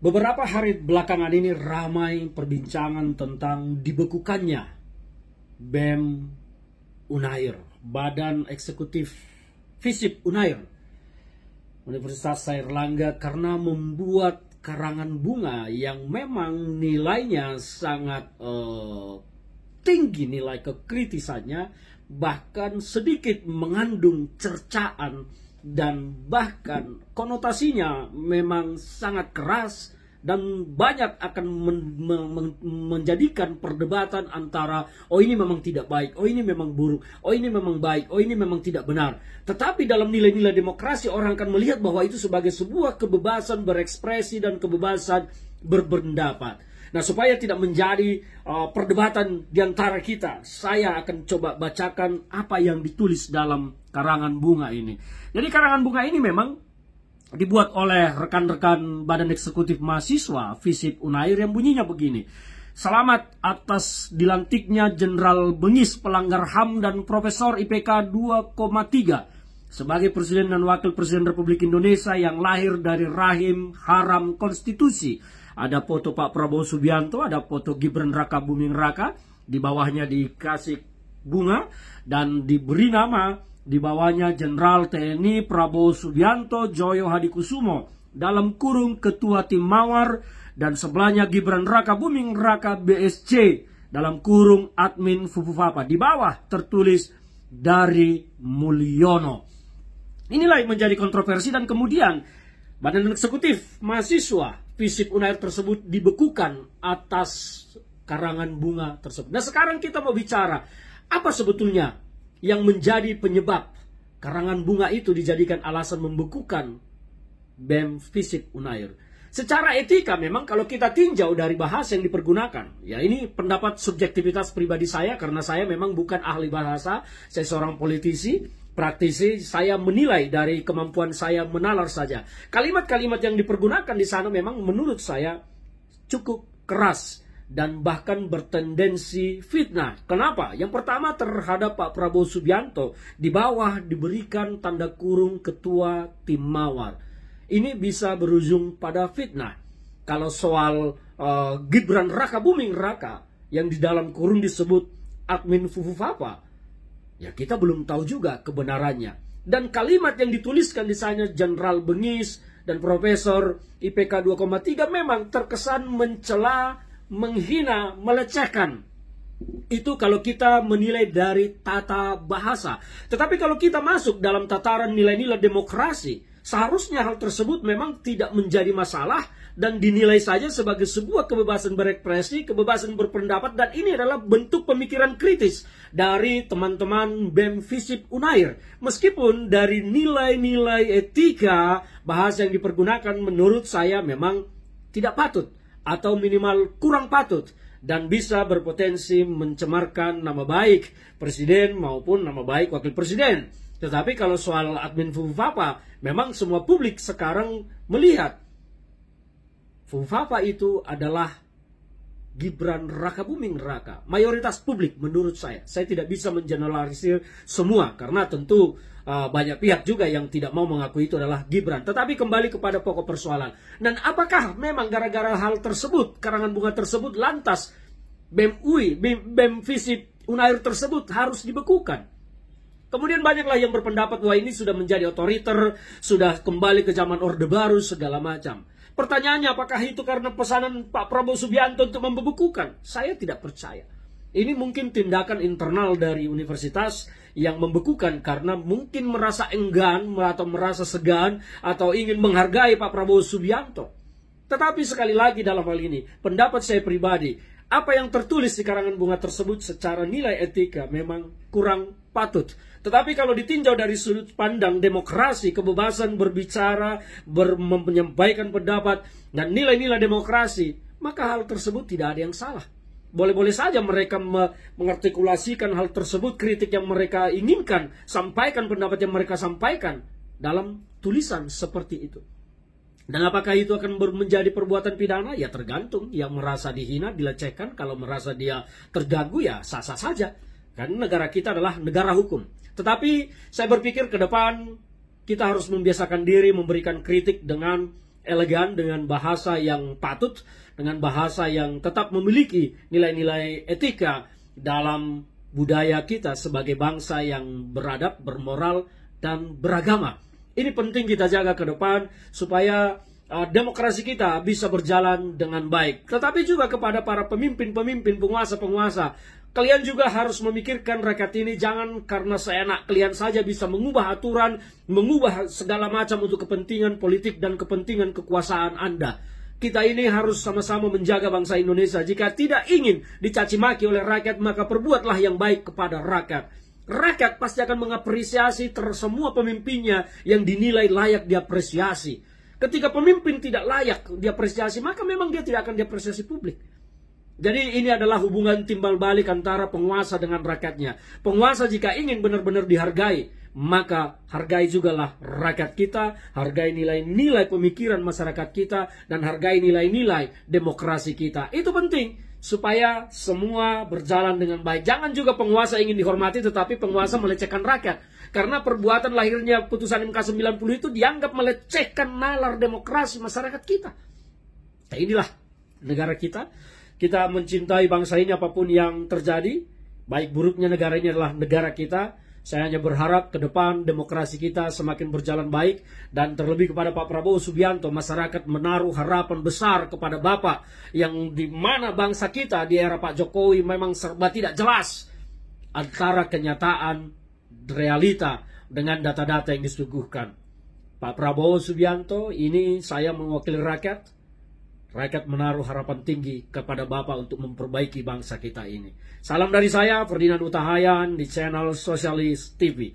Beberapa hari belakangan ini ramai perbincangan tentang dibekukannya BEM Unair, Badan Eksekutif FISIP Unair, Universitas Airlangga, karena membuat karangan bunga yang memang nilainya sangat tinggi, nilai kekritisannya, bahkan sedikit mengandung cercaan dan bahkan konotasinya memang sangat keras dan banyak akan menjadikan perdebatan antara oh ini memang tidak baik, oh ini memang buruk, oh ini memang baik, oh ini memang tidak benar. Tetapi dalam nilai-nilai demokrasi orang akan melihat bahwa itu sebagai sebuah kebebasan berekspresi dan kebebasan berpendapat. Nah, supaya tidak menjadi perdebatan di antara kita, saya akan coba bacakan apa yang ditulis dalam karangan bunga ini. Jadi karangan bunga ini memang dibuat oleh rekan-rekan Badan Eksekutif Mahasiswa FISIP Unair yang bunyinya begini. Selamat atas dilantiknya Jenderal Bengis pelanggar HAM dan Profesor IPK 2,3 sebagai Presiden dan Wakil Presiden Republik Indonesia yang lahir dari rahim haram konstitusi. Ada foto Pak Prabowo Subianto, ada foto Gibran Raka Buming Raka, di bawahnya dikasih bunga dan diberi nama di bawahnya Jenderal TNI Prabowo Subianto Joyo Hadikusumo dalam kurung Ketua Tim Mawar, dan sebelahnya Gibran Raka Buming Raka BSC dalam kurung Admin Fufufapa. Di bawah tertulis dari Mulyono. Inilah yang menjadi kontroversi, dan kemudian Badan Eksekutif Mahasiswa FISIP Unair tersebut dibekukan atas karangan bunga tersebut. Nah, sekarang kita mau bicara apa sebetulnya yang menjadi penyebab karangan bunga itu dijadikan alasan membekukan BEM FISIP Unair. Secara etika memang kalau kita tinjau dari bahasa yang dipergunakan, ya ini pendapat subjektivitas pribadi saya karena saya memang bukan ahli bahasa, saya seorang politisi, praktisi, saya menilai dari kemampuan saya menalar saja. Kalimat-kalimat yang dipergunakan di sana memang menurut saya cukup keras dan bahkan bertendensi fitnah. Kenapa? Yang pertama terhadap Pak Prabowo Subianto, di bawah diberikan tanda kurung Ketua Tim Mawar. Ini bisa berujung pada fitnah. Kalau soal Gibran Raka Buming Raka yang di dalam kurung disebut Admin Fufufapa, ya kita belum tahu juga kebenarannya. Dan kalimat yang dituliskan di sana Jenderal Bengis dan Profesor IPK 2,3 memang terkesan mencela, menghina, melecehkan. Itu kalau kita menilai dari tata bahasa. Tetapi kalau kita masuk dalam tataran nilai-nilai demokrasi, seharusnya hal tersebut memang tidak menjadi masalah dan dinilai saja sebagai sebuah kebebasan berekspresi, kebebasan berpendapat, dan ini adalah bentuk pemikiran kritis dari teman-teman BEM FISIP Unair. Meskipun dari nilai-nilai etika bahasa yang dipergunakan menurut saya memang tidak patut atau minimal kurang patut dan bisa berpotensi mencemarkan nama baik presiden maupun nama baik wakil presiden. Tetapi kalau soal Admin Fufufapa, memang semua publik sekarang melihat Fufufapa itu adalah Gibran Raka Buming Raka. Mayoritas publik menurut saya tidak bisa mengeneralisir semua karena tentu banyak pihak juga yang tidak mau mengakui itu adalah Gibran. Tetapi kembali kepada pokok persoalan. Dan apakah memang gara-gara hal tersebut, karangan bunga tersebut, lantas BEM FISIP Unair tersebut harus dibekukan? Kemudian banyaklah yang berpendapat bahwa ini sudah menjadi otoriter, sudah kembali ke zaman Orde Baru, segala macam. Pertanyaannya, apakah itu karena pesanan Pak Prabowo Subianto untuk membekukan? Saya tidak percaya. Ini mungkin tindakan internal dari universitas yang membekukan karena mungkin merasa enggan atau merasa segan atau ingin menghargai Pak Prabowo Subianto. Tetapi sekali lagi dalam hal ini, pendapat saya pribadi, apa yang tertulis di karangan bunga tersebut secara nilai etika memang kurang patut. Tetapi kalau ditinjau dari sudut pandang demokrasi, kebebasan berbicara, menyampaikan pendapat, dan nilai-nilai demokrasi, maka hal tersebut tidak ada yang salah. Boleh-boleh saja mereka mengartikulasikan hal tersebut, kritik yang mereka inginkan, sampaikan pendapat yang mereka sampaikan dalam tulisan seperti itu. Dan apakah itu akan menjadi perbuatan pidana? Ya tergantung. Yang merasa dihina, dilecehkan, kalau merasa dia terganggu ya sah-sah saja. Karena negara kita adalah negara hukum. Tetapi saya berpikir ke depan kita harus membiasakan diri memberikan kritik dengan elegan, dengan bahasa yang patut, dengan bahasa yang tetap memiliki nilai-nilai etika dalam budaya kita sebagai bangsa yang beradab, bermoral, dan beragama. Ini penting kita jaga ke depan supaya demokrasi kita bisa berjalan dengan baik. Tetapi juga kepada para pemimpin-pemimpin, penguasa-penguasa, kalian juga harus memikirkan rakyat ini. Jangan karena seenak kalian saja bisa mengubah aturan, mengubah segala macam untuk kepentingan politik dan kepentingan kekuasaan Anda. Kita ini harus sama-sama menjaga bangsa Indonesia. Jika tidak ingin dicaci maki oleh rakyat, maka perbuatlah yang baik kepada rakyat. Rakyat pasti akan mengapresiasi semua pemimpinnya yang dinilai layak diapresiasi. Ketika pemimpin tidak layak diapresiasi, maka memang dia tidak akan diapresiasi publik. Jadi ini adalah hubungan timbal balik antara penguasa dengan rakyatnya. Penguasa jika ingin benar-benar dihargai, maka hargai jugalah rakyat kita, hargai nilai-nilai pemikiran masyarakat kita, dan hargai nilai-nilai demokrasi kita. Itu penting supaya semua berjalan dengan baik. Jangan juga penguasa ingin dihormati tetapi penguasa melecehkan rakyat. Karena perbuatan lahirnya putusan MK 90 itu dianggap melecehkan nalar demokrasi masyarakat kita. Nah, inilah negara kita. Kita mencintai bangsa ini apapun yang terjadi. Baik buruknya negara ini adalah negara kita. Saya hanya berharap ke depan demokrasi kita semakin berjalan baik. Dan terlebih kepada Pak Prabowo Subianto, masyarakat menaruh harapan besar kepada Bapak. Yang di mana bangsa kita di era Pak Jokowi memang serba tidak jelas antara kenyataan, realita dengan data-data yang disuguhkan. Pak Prabowo Subianto, ini saya mewakili rakyat. Rakyat menaruh harapan tinggi kepada Bapak untuk memperbaiki bangsa kita ini. Salam dari saya, Ferdinand Utahayan, di channel Sosialis TV.